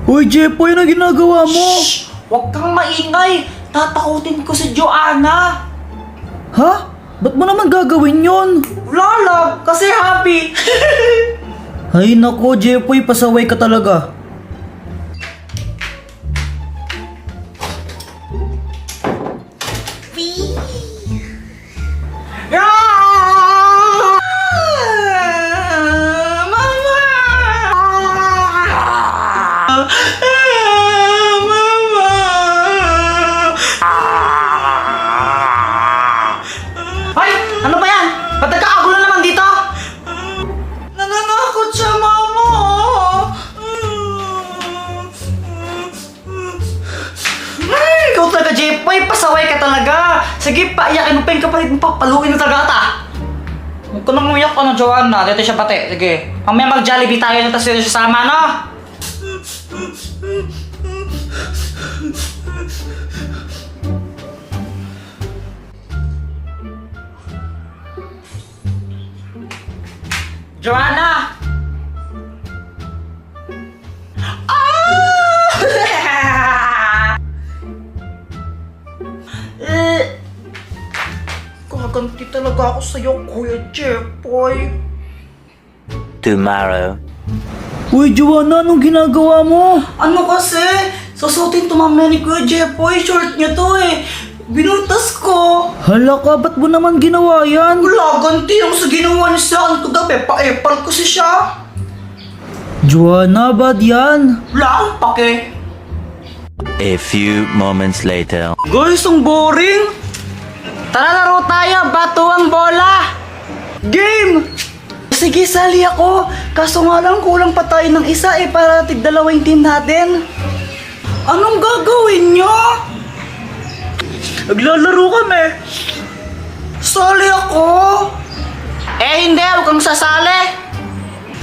Uy, Jepoy, ano ginagawa mo? Shh! Huwag kang maingay! Tatakutin ko si Joanna! Ha? Ba't mo naman gagawin yon? Wala lang! Kasi happy! Ay nako, Jepoy, pasaway ka talaga. Hoy! Ano ba yan? Ba't nagkakagulo naman dito? Nananakot siya, mama! Ikaw talaga, Jepoy! Pasaway ka talaga! Sige, paiyakin mo pa yung kapalit mo, papaluin na talaga ata! Huwag ko nang umiyak ko ng Joanna. Dito siya pati. Sige. Mamaya mag-Jollibee tayo na tapos dito siya sama, no? Joanna! Kaganti talaga ako sa'yo, Kuya Jepoy. Tomorrow. Uy, Joanna, anong ginagawa mo? Ano kasi? Susutin to mamaya ni Kuya Jepoy. Short niya to eh. Binutas ko. Hala ka, ba't mo naman ginawa yan? Wala, ganti yung sa ginawa niya sa akin kagabi. Pa-epal kasi siya. Joanna, bad yan? Wala akong pake. A few moments later. Guys, ang boring. Tara, laro tayo. Bato ang bola. Game! Sige, sali ako. Kaso nga lang, kulang pa tayo ng isa eh para tig-dalawa yung team natin. Anong gagawin nyo? Naglalaro kami. Sali ako. Eh, hindi. Huwag kang sasali.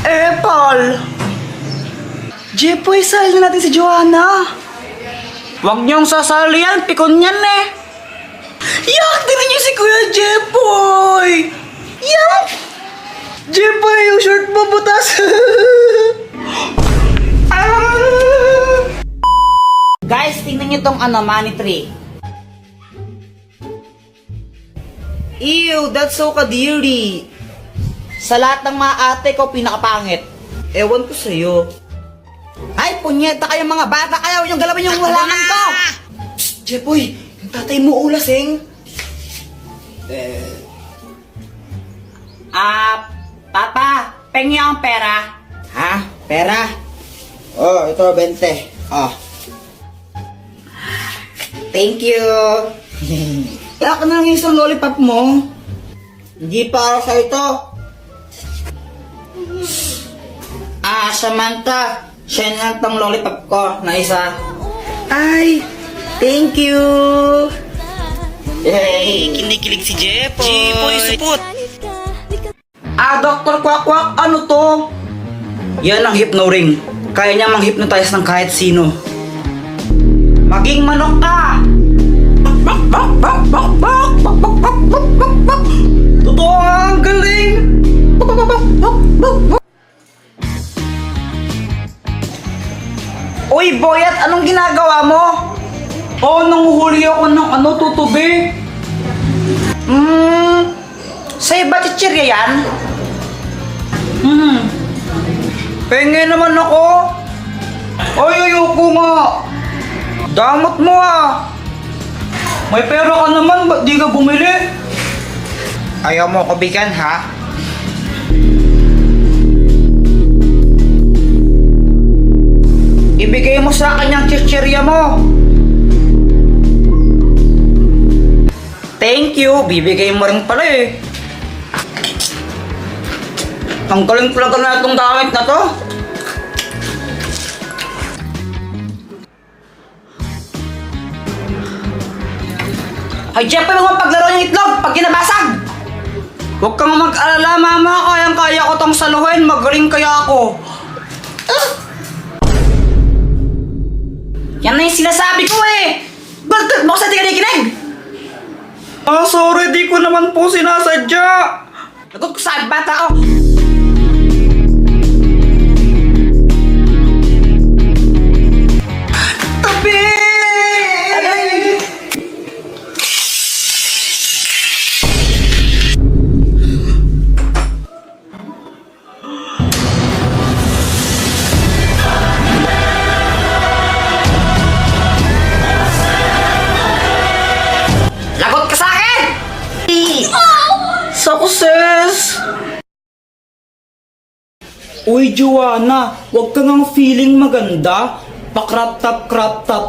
Eh, Paul. Jepoy, sali na natin si Joanna. Huwag niyong sasali yan. Pikon yan eh. Yak! Tingnan niyo si Kuya Jepoy! Yak! Jepoy, yung short mo butas! Guys, tingnan niyo tong money tree. Ew, that's so kadiri. Sa lahat ng mga ate ko, pinakapangit. Ewan ko sa'yo. Ay, punyeta kayo mga bata kayo! Yung galawin yung halangan ko! Psst, Jepoy! Yung tatay mo ulasing! Papa, pengi ang pera. Ha? Pera? Oh, ito, 20. Oh. Thank you. Kaya ka na lang isang lollipop mo. Hindi para sa ito. Samantha. Siya na tong lollipop ko na isa. Ay, thank you. Yay, kinikilig si Jepoy. Jepoy, supot. Dr. Quack Quack, ano to? Yan ang hypno-ring. Kaya niya mang-hypnotize ng kahit sino. Maging manok ka! Totoo ang galing! Uy, Boyat, anong ginagawa mo? Nanguhuli ako ng tutubi. Sa'yo ba chichirya yan? Pengen naman ako. Ay, ayoko nga. Damot mo ah. May pera ka naman, ba't di ka bumili? Ayaw mo ko bigyan, ha? Ibigay mo sa akin yung chichirya mo. Thank you, bibigay mo rin pala eh. Ang galing talaga na itong gamit na to. Ay, Jepoy, huwag mong paglaro yung itlog pag kinabasag. Huwag kang mag-alala, mama. Kayang-kaya ko tong saluhin. Magaling kaya ako. Yan na yung sinasabi ko eh. Bakit mo kasi di ka nakikinig? Sorry, di ko naman po sinasadya. Lagot ko sa bata ko. Uy, Joanna, wag ka ngang feeling maganda. Pa-crop top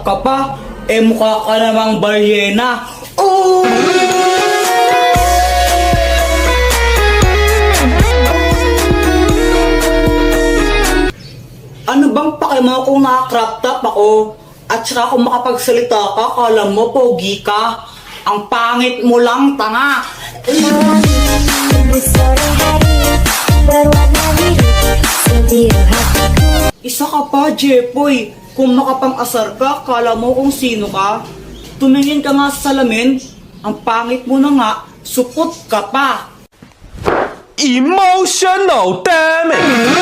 ka pa. Eh, mukha ka namang balyena. Oh! Ano bang pakimo kung naka-crop top ako? At saka kung makapagsalita ka, kala mo pogi ka. Ang pangit mo lang, tanga. Isa ka pa, Jepoy. Kung makapang-asar ka, kala mo kung sino ka. Tumingin ka nga sa salamin. Ang pangit mo na nga, supot ka pa. Emotional damage!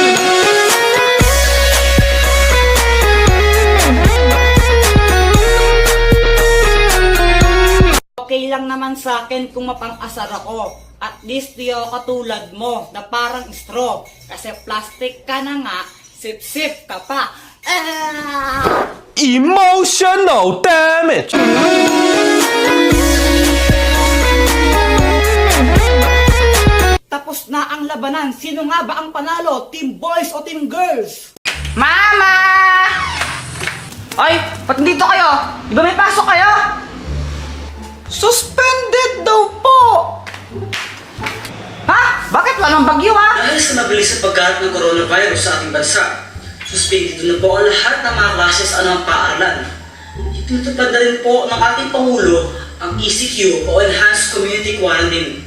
Okay lang naman sa akin kung mapang-asar ako. At least di ako katulad mo na parang straw. Kasi plastic ka na nga, sip-sip ka pa. Ah! Emotional damage! Tapos na ang labanan. Sino nga ba ang panalo? Team boys o team girls? Mama! Ay, ba't dito kayo? Di ba may pasok kayo? Suspended daw po! Ha? Bakit? Walang bagyo ha? Dahil sa mabilis na pagkalat ng coronavirus sa ating bansa, suspended na po ang lahat ng mga classes at ng paaralan. Itutupad na rin po ng ating Pangulo ang ECQ o Enhanced Community Quarantine.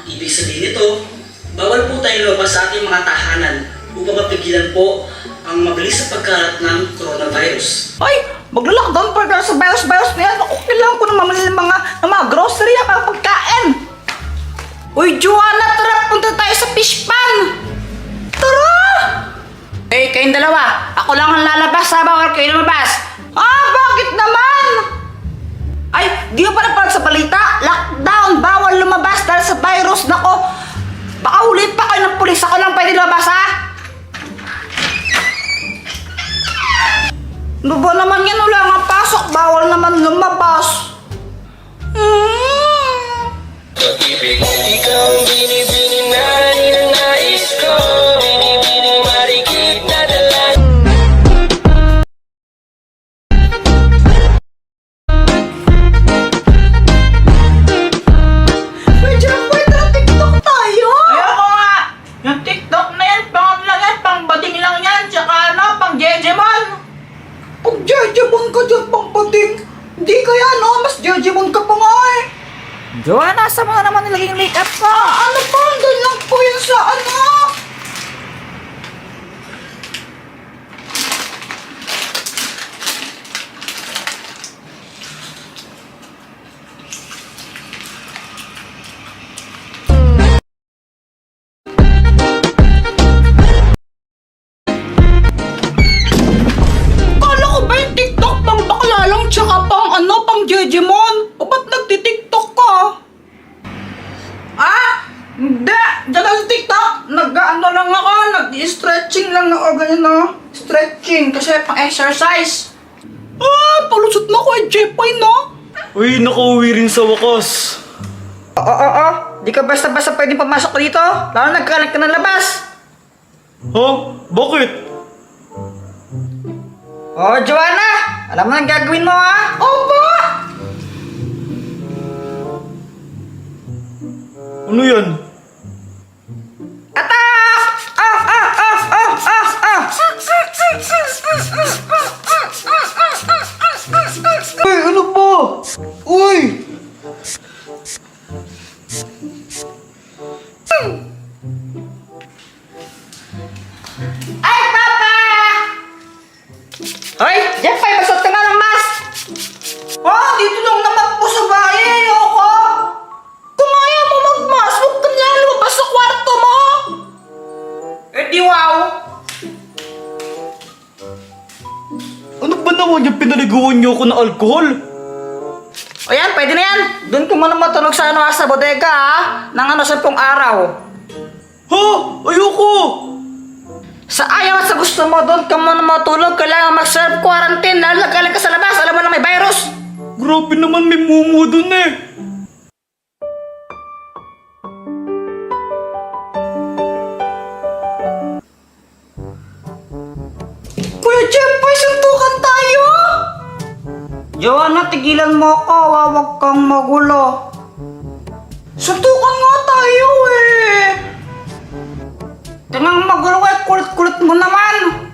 Ang ibig sabihin nito, bawal po tayong lumabas sa ating mga tahanan upang mapigilan po ang mabilis na pagkalat ng coronavirus. Ay! Magla-lockdown pa tayo sa virus na yan. Okay lang ko na mamali ng mga grocery at mga pagkain. Uy, Joanna, tara, punta tayo sa fish pan. Tara! Eh, kayong dalawa, ako lang ang lalabas ha, bawal kayo lumabas. Ah, bakit naman? Ay, di ko pa napanood sa balita. Lockdown, bawal lumabas dahil sa virus. Nako, baka ulit pa kayo ng pulis. Ako lang pwede lumabas ha? Ano ba naman yan? Wala nga pasok. Bawal naman lumabas. Pag-ibig, ikaw ang binibini na ninanais ko. Binibining marikit na dalan. Medyo pwede na TikTok tayo. Ayoko nga. Yung TikTok na yan, pang lang yan, pang bading lang yan. Tsaka ano, pang jejemon. Pag jejemon ka dyan, pang bading. Hindi kaya no, mas jejemon ka pa nga eh. Joanna, saan mo na naman nilagay yung makeup ko? Ano pa? Doon lang po yun sa ano? Kala ko ba yung TikTok pang bakla lang tsaka pang ano, pang jejemon? O ba't nagtitiktok ka? Ah! Hindi! Diyan sa TikTok, nag-ano lang ako, nag-stretching lang ako, ganyan no? Stretching, kasi pang-exercise. Ah! Palusot na ko eh, Jepoy, no? Uy, nakauwi rin sa wakas. Oo. Di ka basta-basta pwedeng pumasok dito, lalo nagkalat ka ng labas. Ha? Bakit? Oh, Joanna! Alam mo nang gagawin mo, ha? Opo! Ano yan? Atak! Uy, ano ba? Uy! Ay, Papa! Hoy, Jeffay, magsuot ka nga ng mask! Oh, dito lang naman po sa bahay, ayoko! Kung ayaw mo mag-mask, huwag ka na lumabas sa kwarto mo! Eh di wow! Ano ba naman yung pinaliguan niyo ako ng alkohol? O yan, pwede na yan! Doon ka muna matulog sa ano, sa bodega ha? Nang ano, 10 araw. Ha? Ayoko! Sa ayaw at sa gusto mo, doon ka muna matulog. Kailangan mag-self-quarantine. Lalagalan ka sa labas. Alam mo na may virus. Grabe naman, may mumu dun eh. Joanna, tigilan mo ako. Wag kang magulo. Suntukan nga tayo eh. Tangang magulo eh. Kulit-kulit mo naman.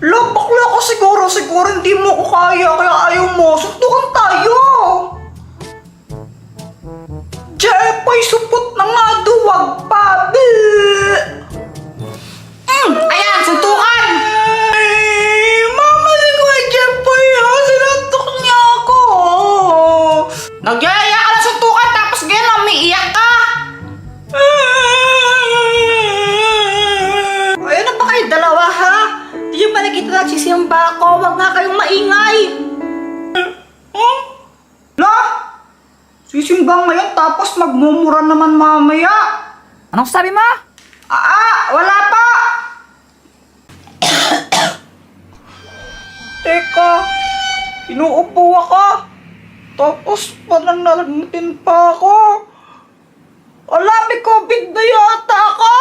Lo, bakla ko siguro. Siguro hindi mo ko kaya. Kaya ayaw mo. Suntukan tayo. Jepay, supot na nga. Duwag pa. Ayan, suntukan. Ay, mama si Kuya Jepay ha. Sinuntok niya ako. Nagyaya ka na suntukan tapos ganyan umiiyak ka. Ayun na ba kayo dalawa ha? Di nyo ba nakita nagsisimba ako? Huwag nga kayong maingay. La? Sisimbang ngayon tapos magmumura naman mamaya. Anong sabi mo? Wala pa. Teka, inuupo ako. Tapos parang nalamutin pa ako. Ala, may COVID na yata ako.